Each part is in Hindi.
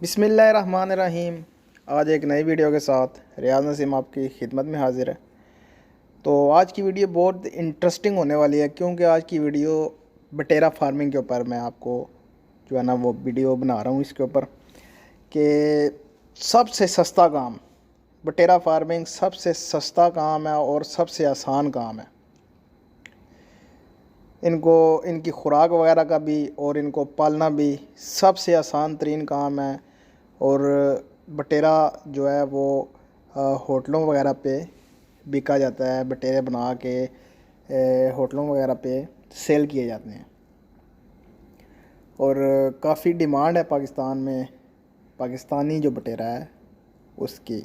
बिस्मिल्लाहिर्रहमानिर्रहीम। आज एक नई वीडियो के साथ रियाज नसीम आपकी खिदमत में हाजिर है। तो आज की वीडियो बहुत इंटरेस्टिंग होने वाली है, क्योंकि आज की वीडियो बटेरा फार्मिंग के ऊपर मैं आपको जो है ना वो वीडियो बना रहा हूँ इसके ऊपर कि सबसे सस्ता काम बटेरा फार्मिंग सबसे सस्ता काम है और सबसे आसान काम है। इनको इनकी खुराक वगैरह का भी और इनको पालना भी सबसे आसान तरीन काम है। और बटेरा जो है वो होटलों वगैरह पे बिका जाता है। बटेरे बना के होटलों वगैरह पे सेल किए जाते हैं और काफ़ी डिमांड है पाकिस्तान में पाकिस्तानी जो बटेरा है उसकी।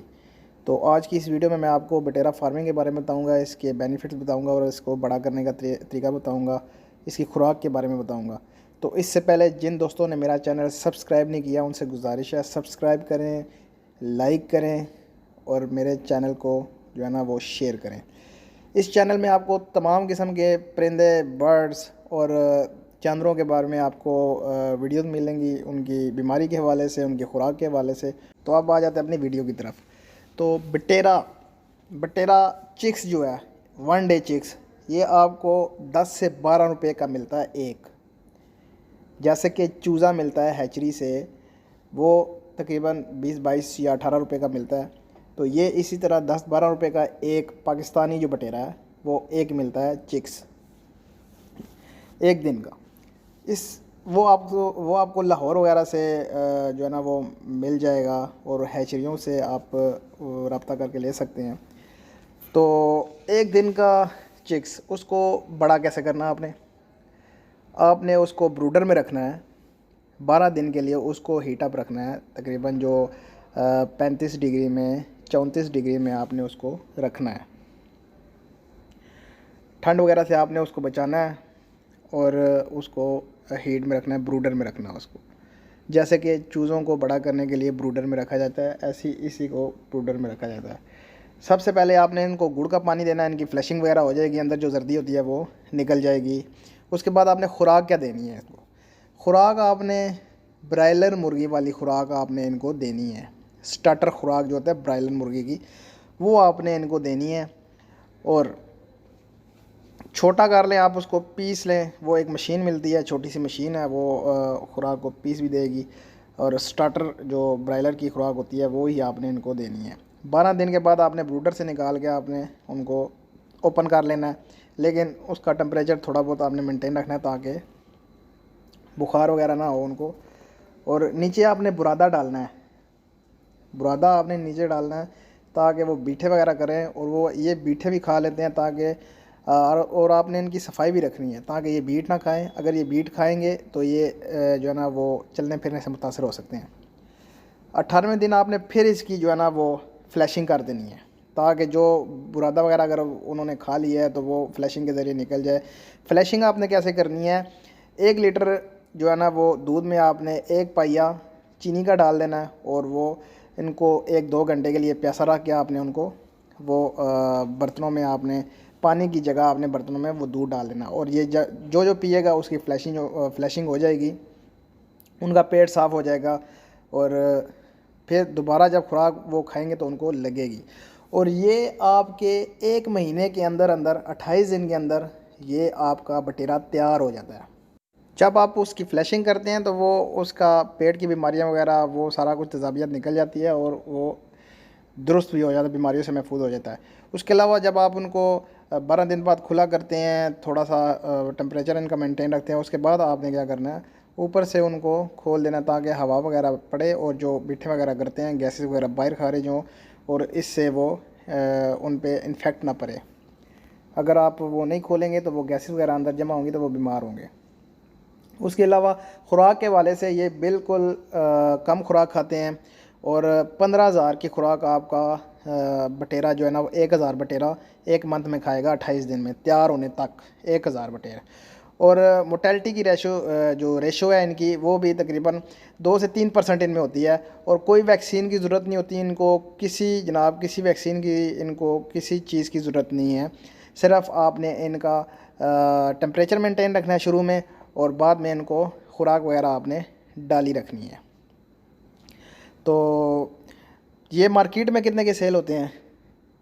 तो आज की इस वीडियो में मैं आपको बटेरा फार्मिंग के बारे में बताऊंगा, इसके बेनिफिट्स बताऊंगा और इसको बड़ा करने का तरीका बताऊंगा, इसकी खुराक के बारे में बताऊंगा। तो इससे पहले जिन दोस्तों ने मेरा चैनल सब्सक्राइब नहीं किया उनसे गुजारिश है सब्सक्राइब करें, लाइक करें और मेरे चैनल को जो है ना वो शेयर करें। इस चैनल में आपको तमाम किस्म के परिंदे, बर्ड्स और जानवरों के बारे में आपको वीडियोस मिलेंगी, उनकी बीमारी के हवाले से, उनकी खुराक के हवाले से। तो अब आ जाते हैं अपनी वीडियो की तरफ। तो बटेरा बटेरा चिक्स जो है, 1 डे चिक्स, ये आपको 10 से 12 रुपये का मिलता है एक। जैसे कि चूज़ा मिलता है हैचरी से, वो तकरीबन 20-22 या 18 रुपये का मिलता है। तो ये इसी तरह 10-12 रुपये का एक पाकिस्तानी जो बटेरा है वो एक मिलता है चिक्स एक दिन का। वो आपको लाहौर वगैरह से जो है ना वो मिल जाएगा और हैचरियों से आप रब्ता करके ले सकते हैं। तो एक दिन का चिक्स, उसको बड़ा कैसे करना है आपने उसको ब्रूडर में रखना है। 12 दिन के लिए उसको हीट अप रखना है, तकरीबन जो 35 डिग्री में 34 डिग्री में आपने उसको रखना है। ठंड वगैरह से आपने उसको बचाना है और उसको हीट में रखना है, ब्रूडर में रखना है उसको। जैसे कि चूज़ों को बड़ा करने के लिए ब्रूडर में रखा जाता है, ऐसे इसी को ब्रूडर में रखा जाता है। सबसे पहले आपने इनको गुड़ का पानी देना है, इनकी फ्लशिंग वगैरह हो जाएगी, अंदर जो जर्दी होती है वो निकल जाएगी। उसके बाद आपने खुराक क्या देनी है इसको। खुराक आपने ब्रायलर मुर्गी वाली खुराक आपने इनको देनी है। स्टार्टर खुराक जो होता है ब्रायलर मुर्गी की, वो आपने इनको देनी है। और छोटा कर लें आप, उसको पीस लें, वो एक मशीन मिलती है, छोटी सी मशीन है, वो खुराक को पीस भी देगी। और स्टार्टर जो ब्रायलर की खुराक होती है वो ही आपने इनको देनी है। 12 दिन के बाद आपने ब्रूडर से निकाल के आपने उनको ओपन कर लेना है, लेकिन उसका टेम्परेचर थोड़ा बहुत आपने मेंटेन रखना है ताकि बुखार वगैरह ना हो उनको। और नीचे आपने बुरादा डालना है, बुरादा आपने नीचे डालना है ताकि वो बीठे वगैरह करें, और वो ये बीठे भी खा लेते हैं ताकि और आपने इनकी सफाई भी रखनी है ताकि ये बीट ना खाएं। अगर ये बीट खाएंगे तो ये जो है ना वो चलने फिरने से मुतासर हो सकते हैं। 18वें दिन आपने फिर इसकी जो है ना वो फ्लैशिंग कर देनी है ताकि जो बुरादा वगैरह अगर उन्होंने खा लिया है तो वो फ्लैशिंग के ज़रिए निकल जाए। फ्लैशिंग आपने कैसे करनी है, 1 लीटर जो है ना वो दूध में आपने 1 पाइया चीनी का डाल देना है और वो इनको 1-2 घंटे के लिए प्यासा रख के आपने उनको वो बर्तनों में आपने पानी की जगह आपने बर्तनों में वो दूध डाल देना। और ये जो जो पिएगा उसकी फ्लैशिंग हो जाएगी, उनका पेट साफ़ हो जाएगा और फिर दोबारा जब खुराक वो खाएंगे तो उनको लगेगी। और ये आपके 1 महीने के अंदर अंदर 28 दिन के अंदर ये आपका बटेरा तैयार हो जाता है। जब आप उसकी फ्लैशिंग करते हैं तो वो उसका पेट की बीमारियां वगैरह वो सारा कुछ तेज़ाबियत निकल जाती है और वो दुरुस्त भी हो जाता है, बीमारियों से महफूज हो जाता है। उसके अलावा जब आप उनको 12 दिन बाद खुला करते हैं, थोड़ा सा टेम्परेचर इनका मेंटेन रखते हैं, उसके बाद आपने क्या करना है, ऊपर से उनको खोल देना ताकि हवा वगैरह पड़े और जो बिठे वगैरह करते हैं गैसेस वगैरह बाहर खारिज हों और इससे वो उन पे इन्फेक्ट ना पड़े। अगर आप वो नहीं खोलेंगे तो वो गैसेस वगैरह अंदर जमा होंगी तो वो बीमार होंगे। उसके अलावा खुराक के वाले से ये बिल्कुल कम खुराक खाते हैं और 15,000 की खुराक आपका बटेरा जो है ना वो 1,000 बटेरा 1 मंथ में खाएगा 28 दिन में तैयार होने तक 1,000 बटेरा। और मोटेलिटी की जो रेशो है इनकी वो भी तकरीबन 2 से 3% इनमें होती है। और कोई वैक्सीन की ज़रूरत नहीं होती इनको, किसी वैक्सीन की इनको किसी चीज़ की ज़रूरत नहीं है। सिर्फ आपने इनका टेम्परेचर मेंटेन रखना है शुरू में और बाद में इनको खुराक वगैरह आपने डाली रखनी है। तो ये मार्केट में कितने के सेल होते हैं?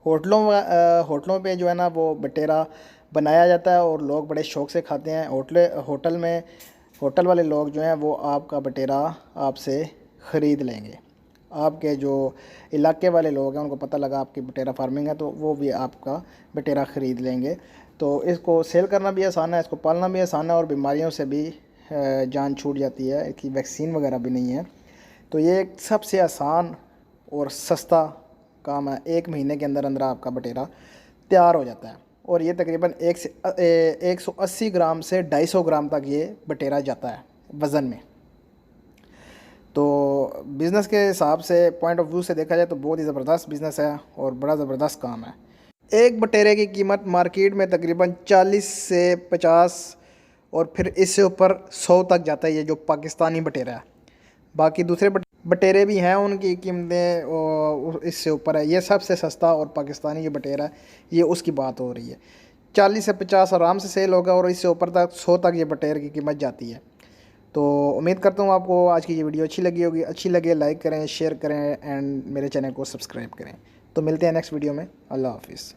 होटलों पे जो है ना वो बटेरा बनाया जाता है और लोग बड़े शौक़ से खाते हैं। होटल वाले लोग जो हैं वो आपका बटेरा आपसे ख़रीद लेंगे। आपके जो इलाके वाले लोग हैं उनको पता लगा आपकी बटेरा फार्मिंग है तो वो भी आपका बटेरा ख़रीद लेंगे। तो इसको सेल करना भी आसान है, इसको पालना भी आसान है और बीमारियों से भी जान छूट जाती है। इसकी वैक्सीन वगैरह भी नहीं है। तो ये एक सबसे आसान और सस्ता काम है। 1 महीने के अंदर अंदर आपका बटेरा तैयार हो जाता है और ये तकरीबन 180 ग्राम से 250 ग्राम तक ये बटेरा जाता है वज़न में। तो बिज़नेस के हिसाब से पॉइंट ऑफ व्यू से देखा जाए तो बहुत ही ज़बरदस्त बिज़नेस है और बड़ा ज़बरदस्त काम है। एक बटेरे की कीमत मार्केट में तकरीबन 40 से 50 और फिर इससे ऊपर 100 तक जाता है, ये जो पाकिस्तानी बटेरा है। बाकी दूसरे बटेरे भी हैं, उनकी कीमतें इससे ऊपर है। ये सबसे सस्ता और पाकिस्तानी जो बटेरा है ये उसकी बात हो रही है। 40 से 50 आराम से सेल होगा और इससे ऊपर तक 100 तक ये बटेर की कीमत जाती है। तो उम्मीद करता हूँ आपको आज की ये वीडियो अच्छी लगी होगी। अच्छी लगे लाइक करें, शेयर करें एंड मेरे चैनल को सब्सक्राइब करें। तो मिलते हैं नेक्स्ट वीडियो में। अल्लाह हाफिज़।